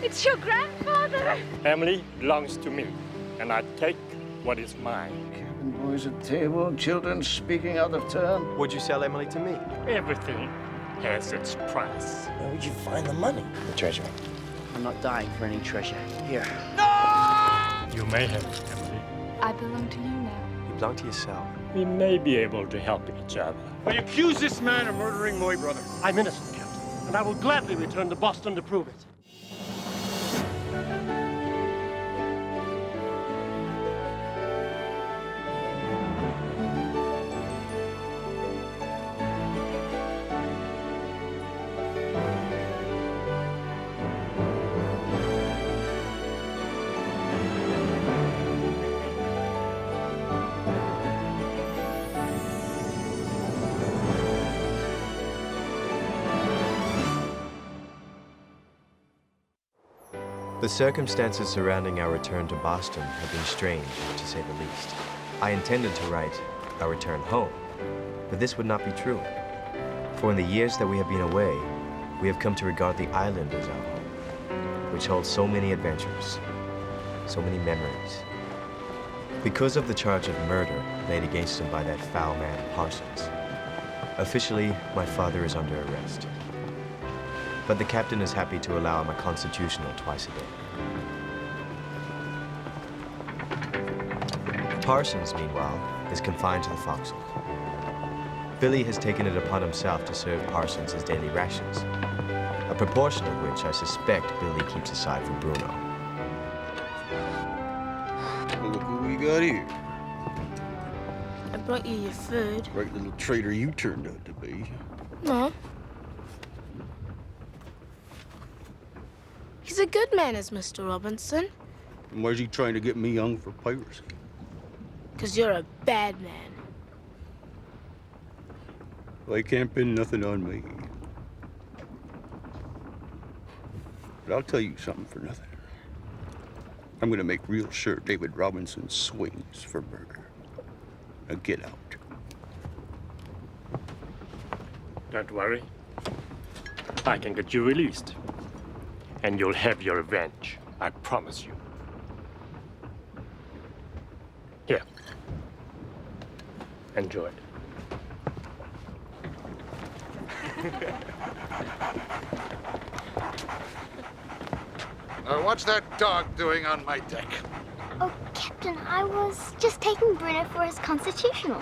It's your grandfather! Emily belongs to me, and I take what is mine. Cabin boys at table, children speaking out of turn. Would you sell Emily to me? Everything has its price. Where would you find the money? The treasure. I'm not dying for any treasure. Here. You may have it, Emily. I belong to you now. You belong to yourself. We may be able to help each other. I accuse this man of murdering my brother. I'm innocent, Captain, and I will gladly return to Boston to prove it. The circumstances surrounding our return to Boston have been strange, to say the least. I intended to write our return home, but this would not be true. For in the years that we have been away, we have come to regard the island as our home, which holds so many adventures, so many memories. Because of the charge of murder laid against him by that foul man, Parsons, officially, my father is under arrest. But the captain is happy to allow him a constitutional twice a day. Parsons, meanwhile, is confined to the forecastle. Billy has taken it upon himself to serve Parsons his daily rations, a proportion of which I suspect Billy keeps aside for Bruno. Well, look who we got here. I brought you your food. Right little traitor you turned out to be. No. He's a good man, is Mr. Robinson. And why's he trying to get me hung for piracy? 'Cause you're a bad man. Well, he can't pin nothing on me. But I'll tell you something for nothing. I'm gonna make real sure David Robinson swings for murder. Now get out. Don't worry. I can get you released. And you'll have your revenge. I promise you. Here. Enjoy it. What's that dog doing on my deck? Oh, Captain, I was just taking Bruno for his constitutional.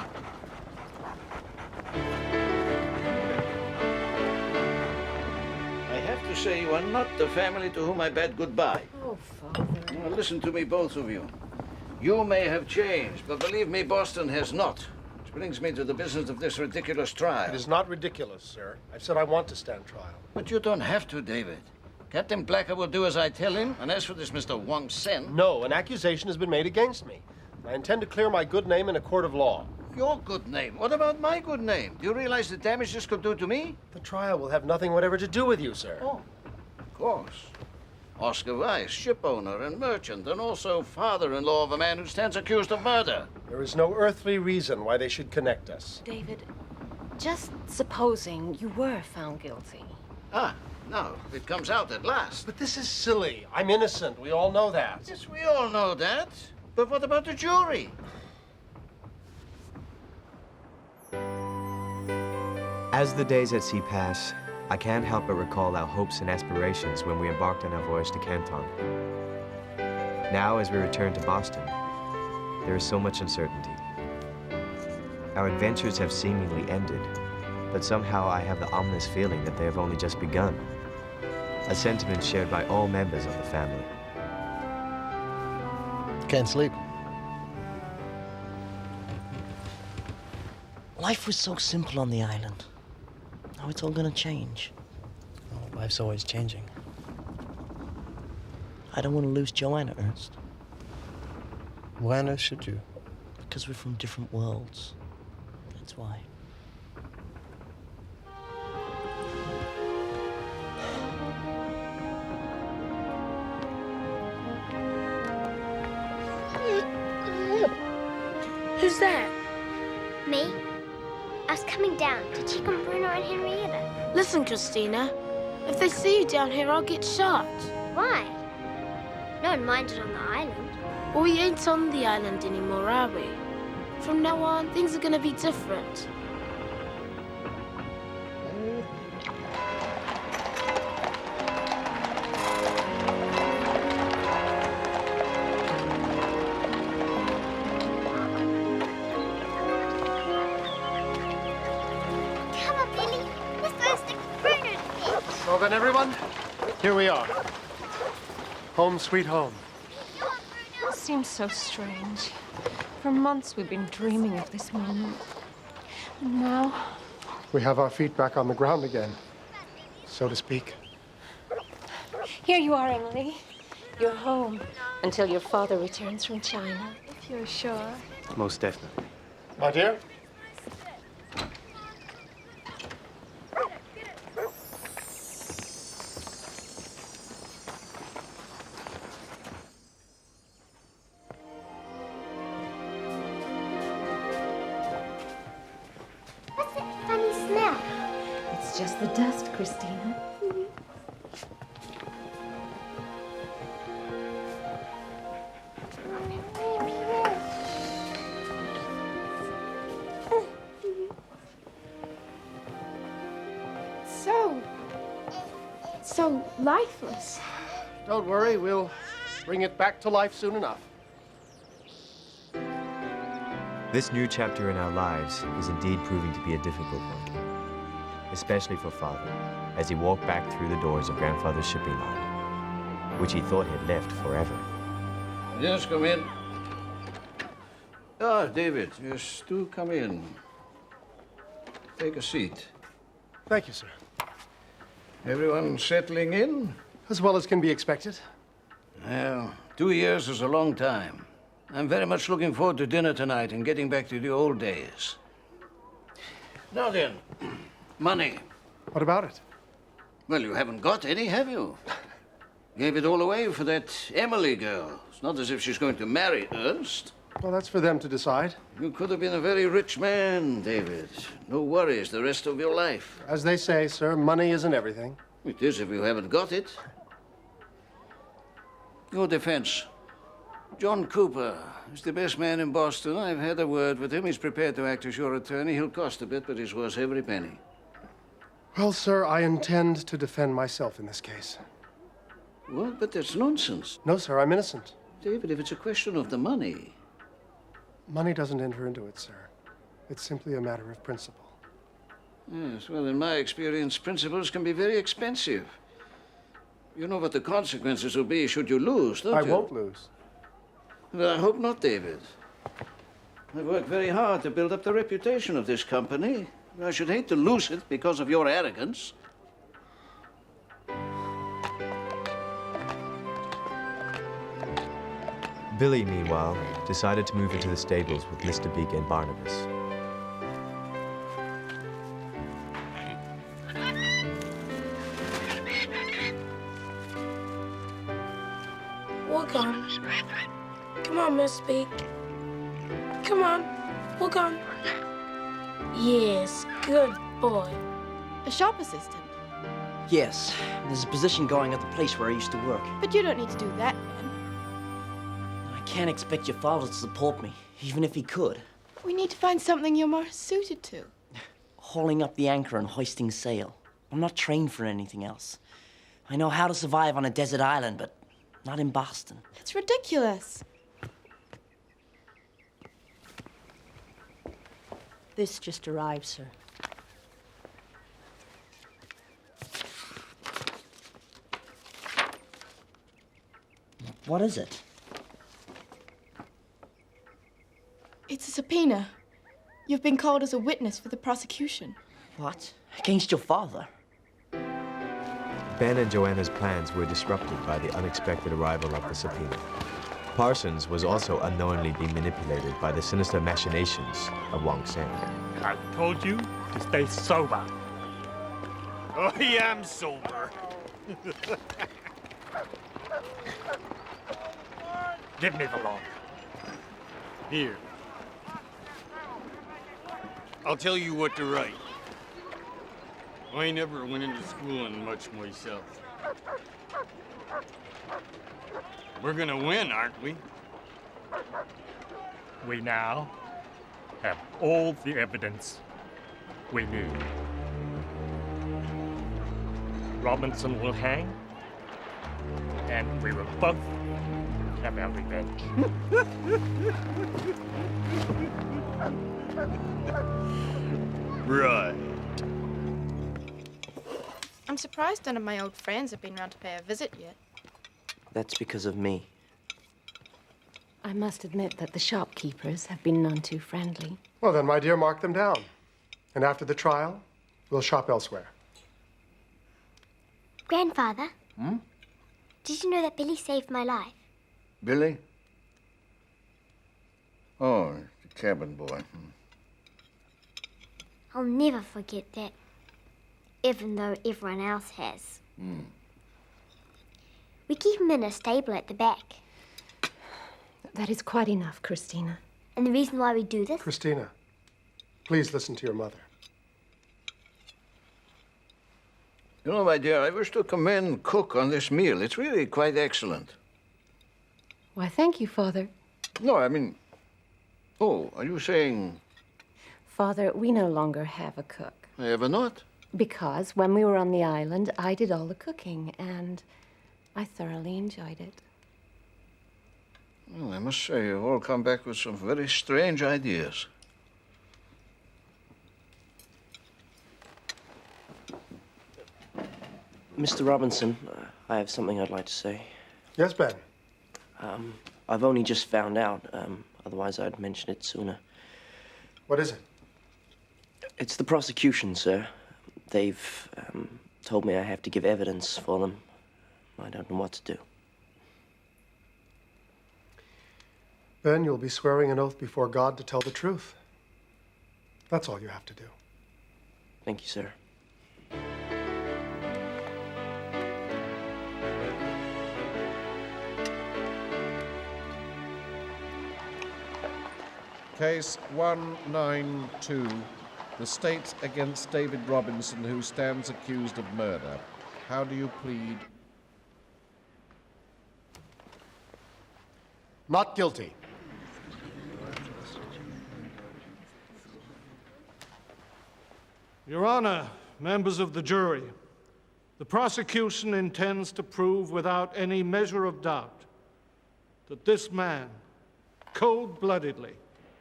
I have to say, you are not the family to whom I bade goodbye. Oh, Father. Now, listen to me, both of you. You may have changed, but believe me, Boston has not. Which brings me to the business of this ridiculous trial. It is not ridiculous, sir. I've said I want to stand trial. But you don't have to, David. Captain Blacker will do as I tell him, and as for this Mr. Wong Sen... No, an accusation has been made against me. I intend to clear my good name in a court of law. Your good name? What about my good name? Do you realize the damage this could do to me? The trial will have nothing whatever to do with you, sir. Oh, of course. Oscar Wyss, ship owner and merchant, and also father-in-law of a man who stands accused of murder. There is no earthly reason why they should connect us. David, just supposing you were found guilty. Ah, now it comes out at last. But this is silly. I'm innocent. We all know that. Yes, we all know that. But what about the jury? As the days at sea pass, I can't help but recall our hopes and aspirations when we embarked on our voyage to Canton. Now, as we return to Boston, there is so much uncertainty. Our adventures have seemingly ended, but somehow I have the ominous feeling that they have only just begun. A sentiment shared by all members of the family. Can't sleep. Life was so simple on the island. Now it's all gonna change. Oh, life's always changing. I don't want to lose Joanna, Ernst. Why on earth should you? Because we're from different worlds. That's why. Who's that? Me? I was coming down to check on Bruno and Henrietta. Listen, Christina. If they see you down here, I'll get shot. Why? No one minded on the island. Well, we ain't on the island anymore, are we? From now on, things are gonna be different. Come on, Billy. We're supposed to burn it. So then, everyone, here we are. Home sweet home. It seems so strange. For months we've been dreaming of this moment. And now, We have our feet back on the ground again, so to speak. here you are, Emily. You're home until your father returns from China. If you're sure. Most definitely. My dear? What's that funny smell? It's just the dust, Christina. So lifeless. Don't worry, we'll bring it back to life soon enough. This new chapter in our lives is indeed proving to be a difficult one, especially for Father, as he walked back through the doors of Grandfather's shipping line, which he thought had left forever. Yes, come in. Ah, David, yes, do come in. Take a seat. Thank you, sir. Everyone settling in? As well as can be expected. Well, 2 years is a long time. I'm very much looking forward to dinner tonight and getting back to the old days. Now then, money. What about it? Well, you haven't got any, have you? Gave it all away for that Emily girl. It's not as if she's going to marry Ernst. Well, that's for them to decide. You could have been a very rich man, David. No worries the rest of your life. As they say, sir, money isn't everything. It is if you haven't got it. Your defense. John Cooper is the best man in Boston. I've had a word with him. He's prepared to act as your attorney. He'll cost a bit, but he's worth every penny. Well, sir, I intend to defend myself in this case. What? But that's nonsense. No, sir, I'm innocent. David, if it's a question of the money... Money doesn't enter into it, sir. It's simply a matter of principle. Yes, well, in my experience, principles can be very expensive. You know what the consequences will be should you lose, don't you? I won't lose. Well, I hope not, David. I've worked very hard to build up the reputation of this company. I should hate to lose it because of your arrogance. Billy, meanwhile, decided to move into the stables with Mr. Beak and Barnabas. Walk on. Come on, Miss Beak. Come on, walk on. Yes, good boy. A shop assistant? Yes, there's a position going at the place where I used to work. But you don't need to do that, man. I can't expect your father to support me, even if he could. We need to find something you're more suited to. Hauling up the anchor and hoisting sail. I'm not trained for anything else. I know how to survive on a desert island, but not in Boston. It's ridiculous. This just arrived, sir. What is it? It's a subpoena. You've been called as a witness for the prosecution. What? Against your father? Ben and Joanna's plans were disrupted by the unexpected arrival of the subpoena. Parsons was also unknowingly being manipulated by the sinister machinations of Wang Sen. I told you to stay sober. I am sober. Give me the law. Here. I'll tell you what to write. I never went into schooling much myself. We're gonna win, aren't we? We now have all the evidence we need. Robinson will hang, and we will both have our revenge. Right. I'm surprised none of my old friends have been round to pay a visit yet. That's because of me. I must admit that the shopkeepers have been none too friendly. Well, then, my dear, mark them down. And after the trial, we'll shop elsewhere. Grandfather, did you know that Billy saved my life? Billy? Oh, the cabin boy. I'll never forget that, even though everyone else has. We keep him in a stable at the back. That is quite enough, Christina. And the reason why we do this? Christina, please listen to your mother. You know, my dear, I wish to commend Cook on this meal. It's really quite excellent. Why, thank you, Father. No, I mean... Oh, are you saying... Father, we no longer have a cook. I ever not? Because when we were on the island, I did all the cooking, and I thoroughly enjoyed it. Well, I must say, you've all come back with some very strange ideas. Mr. Robinson, I have something I'd like to say. Yes, Ben? I've only just found out. Otherwise, I'd mention it sooner. What is it? It's the prosecution, sir. They've told me I have to give evidence for them. I don't know what to do. Ben, you'll be swearing an oath before God to tell the truth. That's all you have to do. Thank you, sir. Case 192, the state against David Robinson, who stands accused of murder. How do you plead? Not guilty. Your Honor, members of the jury, the prosecution intends to prove without any measure of doubt that this man, cold-bloodedly,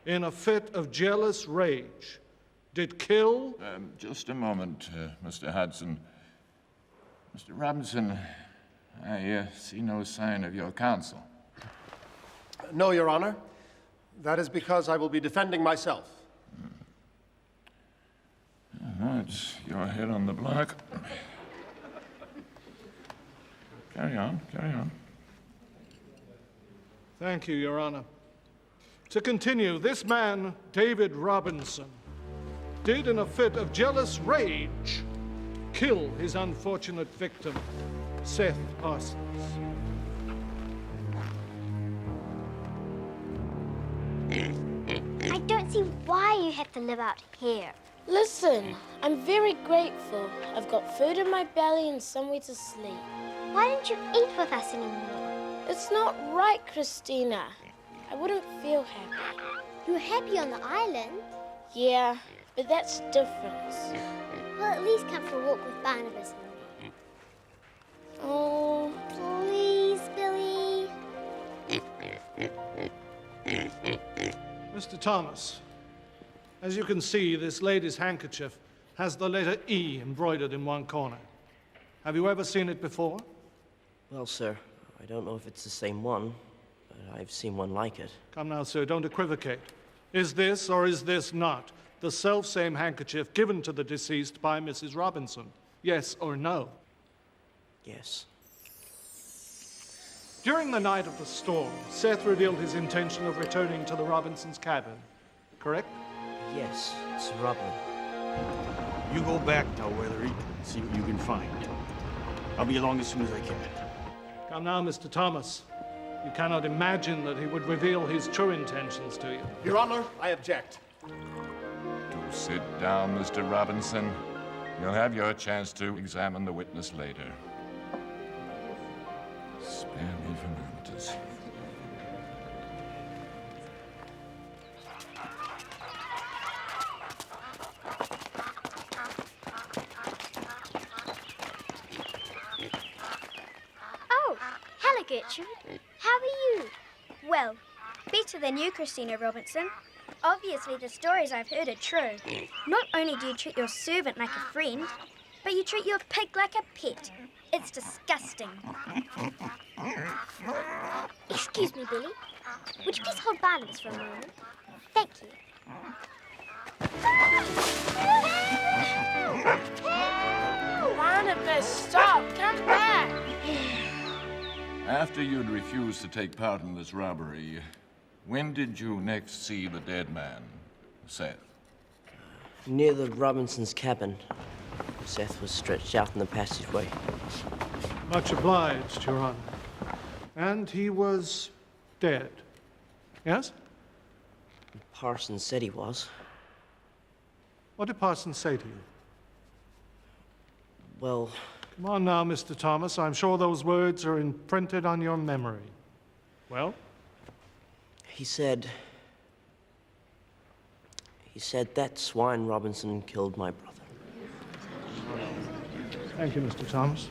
in a fit of jealous rage, did kill... Just a moment, Mr. Hudson. Mr. Robinson, I see no sign of your counsel. No, Your Honor. That is because I will be defending myself. It's your head on the block. Carry on, carry on. Thank you, Your Honor. To continue, this man, David Robinson, did in a fit of jealous rage kill his unfortunate victim, Seth Parsons. I don't see why you have to live out here. Listen, I'm very grateful. I've got food in my belly and somewhere to sleep. Why don't you eat with us anymore? It's not right, Christina. I wouldn't feel happy. You're happy on the island. Yeah, but that's different. Well, at least come for a walk with Barnabas and me. Oh, please, Billy. Mr. Thomas, as you can see, this lady's handkerchief has the letter E embroidered in one corner. Have you ever seen it before? Well, sir, I don't know if it's the same one, but I've seen one like it. Come now, sir, don't equivocate. Is this or is this not the self-same handkerchief given to the deceased by Mrs. Robinson? Yes or no? Yes. During the night of the storm, Seth revealed his intention of returning to the Robinsons' cabin, correct? Yes, Sir Robin. You go back now, Weathery, and see what you can find. I'll be along as soon as I can. Come now, Mr. Thomas. You cannot imagine that he would reveal his true intentions to you. Your Honor, I object. Do sit down, Mr. Robinson. You'll have your chance to examine the witness later. Spare me from amateurs. Oh, hello, Gertrude. How are you? Well, better than you, Christina Robinson. Obviously, the stories I've heard are true. Not only do you treat your servant like a friend, but you treat your pig like a pet. It's disgusting. Excuse me, Billy. Would you please hold Barnabas for a moment? Thank you. Barnabas, stop! Come back! After you'd refused to take part in this robbery, when did you next see the dead man, Seth? Near the Robinsons' cabin. Seth was stretched out in the passageway. Much obliged, Your Honor. And he was dead. Yes? Parsons said he was. What did Parsons say to you? Well... Come on now, Mr. Thomas. I'm sure those words are imprinted on your memory. Well? He said that swine Robinson killed my brother. Thank you, Mr. Thomas.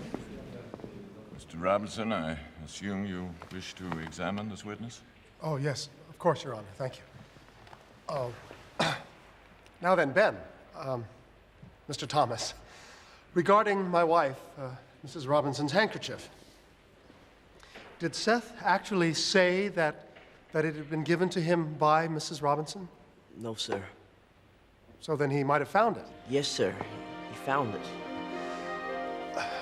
Mr. Robinson, I assume you wish to examine this witness? Oh, yes, of course, Your Honor. Thank you. Oh, now then, Ben, Mr. Thomas, regarding my wife, Mrs. Robinson's handkerchief, did Seth actually say that it had been given to him by Mrs. Robinson? No, sir. So then he might have found it. Yes, sir. He found it.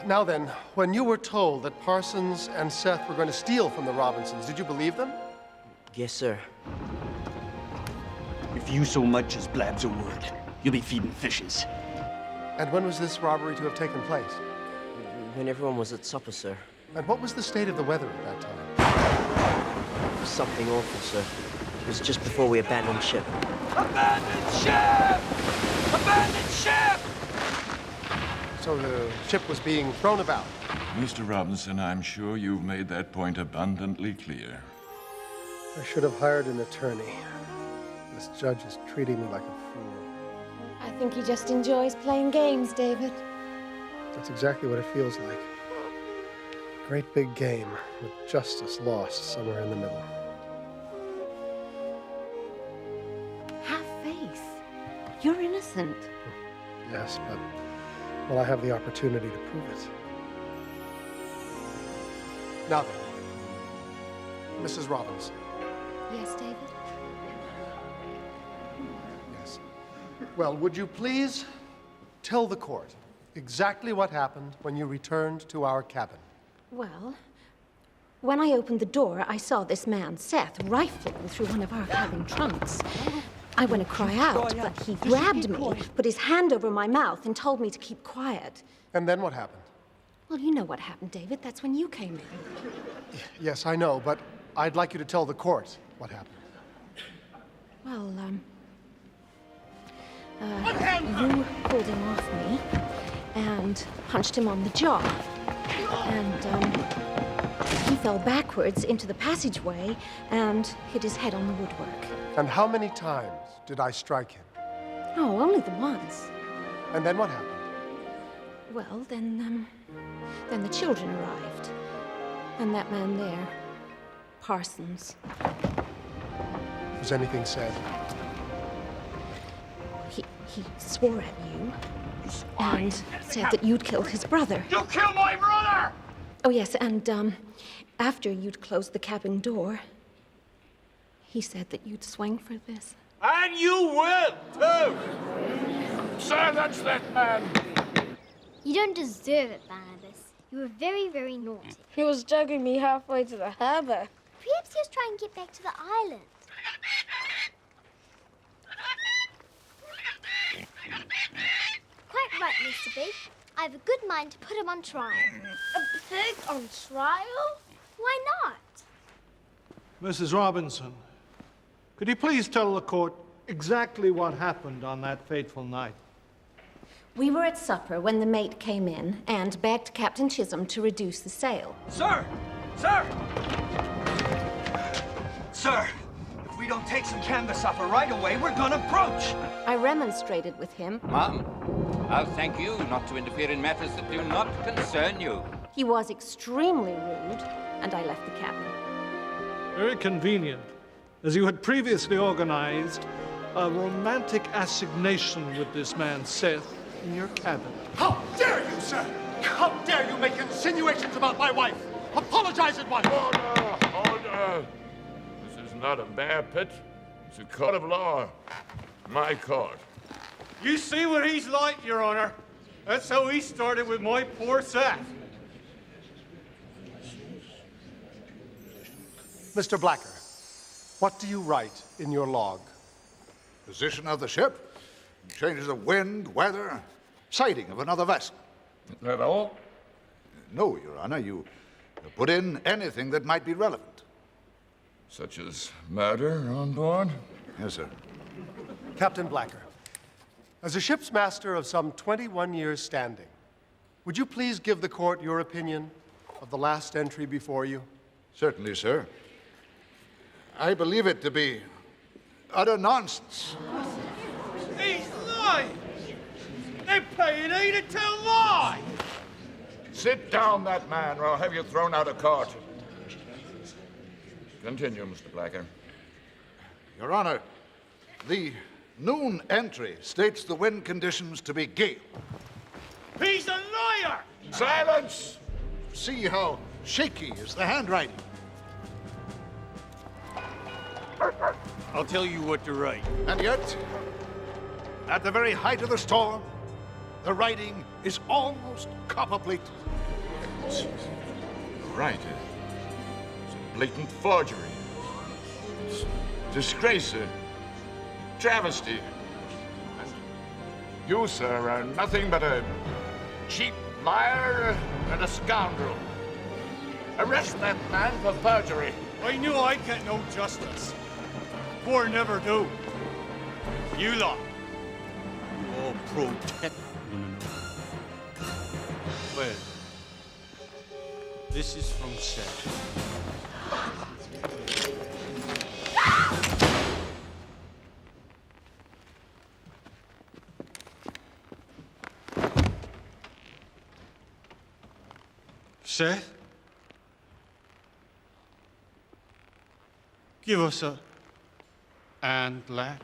Now then, when you were told that Parsons and Seth were going to steal from the Robinsons, did you believe them? Yes, sir. If you so much as blabs a word, you'll be feeding fishes. And when was this robbery to have taken place? When everyone was at supper, sir. And what was the state of the weather at that time? It was something awful, sir. It was just before we abandoned ship. Abandoned ship! Abandoned ship! So the ship was being thrown about? Mr. Robinson, I'm sure you've made that point abundantly clear. I should have hired an attorney. This judge is treating me like a fool. I think he just enjoys playing games, David. That's exactly what it feels like. Great big game with justice lost somewhere in the middle. Have faith. You're innocent. Yes, but will I have the opportunity to prove it? Now then, Mrs. Robinson. Yes, David? Yes. Well, would you please tell the court exactly what happened when you returned to our cabin? Well, when I opened the door, I saw this man, Seth, rifling through one of our cabin trunks. I went to cry out, but he grabbed me, put his hand over my mouth, and told me to keep quiet. And then what happened? Well, you know what happened, David. That's when you came in. Yes, I know, but I'd like you to tell the court what happened. Well, you pulled him off me and punched him on the jaw. And, he fell backwards into the passageway and hit his head on the woodwork. And how many times did I strike him? Oh, only the once. And then what happened? Well, then the children arrived. And that man there, Parsons. Was anything said? He swore at you and said that you'd killed his brother. You killed my brother! Oh, yes, and after you'd closed the cabin door, he said that you'd swing for this. And you will, too! Sir, that's that man. You don't deserve it, Barnabas. You were very, very naughty. He was dragging me halfway to the harbor. Perhaps he was trying to get back to the island. Quite right, Mr. B. I have a good mind to put him on trial. A pig on trial? Why not? Mrs. Robinson, could you please tell the court exactly what happened on that fateful night? We were at supper when the mate came in and begged Captain Chisholm to reduce the sail. Sir! Sir! Sir, if we don't take some canvas off her right away, we're gonna broach. I remonstrated with him. Ma'am, I'll thank you not to interfere in matters that do not concern you. He was extremely rude, and I left the cabin. Very convenient, as you had previously organized a romantic assignation with this man, Seth, in your cabin. How dare you, sir? How dare you make insinuations about my wife? Apologize at once. Order! This is not a bear pit. It's a court of law. My court. You see what he's like, Your Honor. That's how he started with my poor Seth. Mr. Blacker, what do you write in your log? Position of the ship, changes of wind, weather, sighting of another vessel. Is that all? No, Your Honor. You put in anything that might be relevant. Such as murder on board? Yes, sir. Captain Blacker, as a ship's master of some 21 years standing, would you please give the court your opinion of the last entry before you? Certainly, sir. I believe it to be utter nonsense. He's lying! They're paying aid to tell lies! Sit down, that man, or I'll have you thrown out of court. Continue, Mr. Blacker. Your Honor, the noon entry states the wind conditions to be gale. He's a liar! Silence! See how shaky is the handwriting. I'll tell you what to write. And yet, at the very height of the storm, the writing is almost copper-plated. Right. It's a blatant forgery. It's a disgrace, a travesty. And you, sir, are nothing but a cheap liar and a scoundrel. Arrest that man for perjury. I knew I'd get no justice. Poor never do. You lot. You all protect one another. Well, this is from Seth. Seth? Give us a and lad.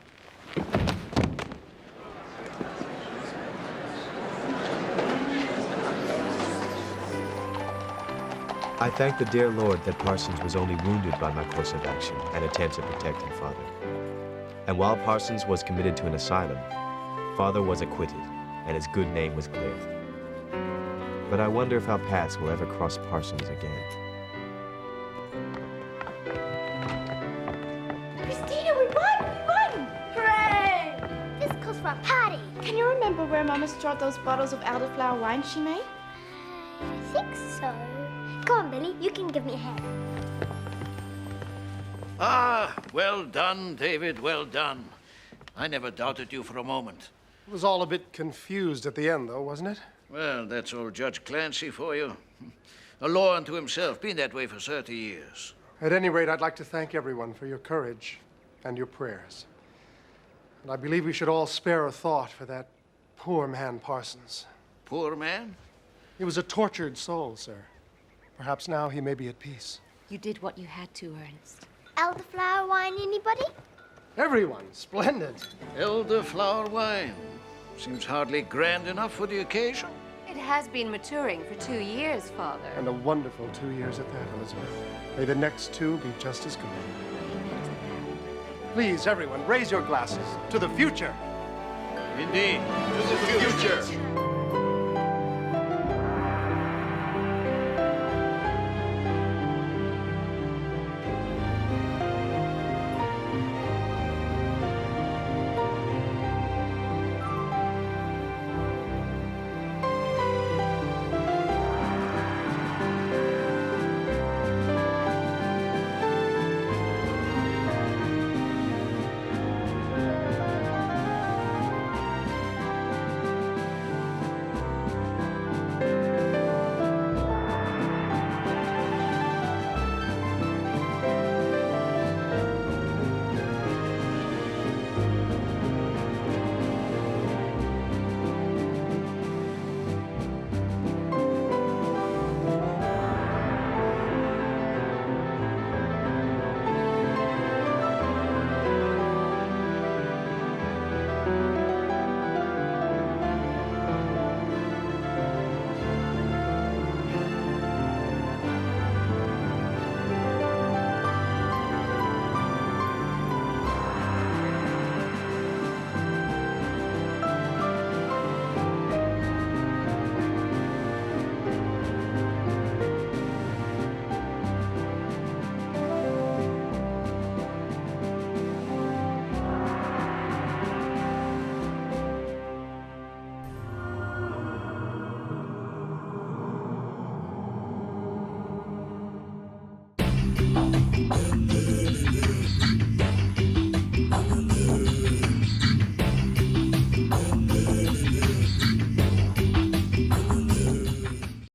I thank the dear Lord that Parsons was only wounded by my course of action and attempt to protect him, Father. And while Parsons was committed to an asylum, Father was acquitted, and his good name was cleared. But I wonder if our paths will ever cross Parsons again. Christina, we won! Hooray! This calls for a party. Can you remember where Mama stored those bottles of elderflower wine she made? I think so. Go on, Billy. You can give me a hand. Ah, well done, David, well done. I never doubted you for a moment. It was all a bit confused at the end, though, wasn't it? Well, that's old Judge Clancy for you. A law unto himself, been that way for 30 years. At any rate, I'd like to thank everyone for your courage and your prayers. And I believe we should all spare a thought for that poor man, Parsons. Poor man? He was a tortured soul, sir. Perhaps now he may be at peace. You did what you had to, Ernest. Elderflower wine, anybody? Everyone, splendid. Elderflower wine. Seems hardly grand enough for the occasion. It has been maturing for 2 years, Father. And a wonderful 2 years at that, Elizabeth. May the next 2 be just as good. Please, everyone, raise your glasses to the future. Indeed, to the future.